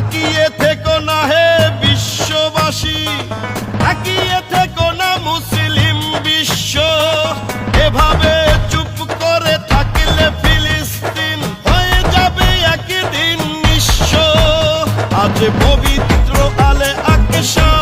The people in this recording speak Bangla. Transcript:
তাকিয়ে থেকো না হে বিশ্ববাসী, তাকিয়ে থেকো না মুসলিম বিশ্ব। এভাবে চুপ করে থাকলে ফিলিস্তিন হয়ে যাবে একদিন নিঃস্ব। আজ পবিত্র আলে আকসা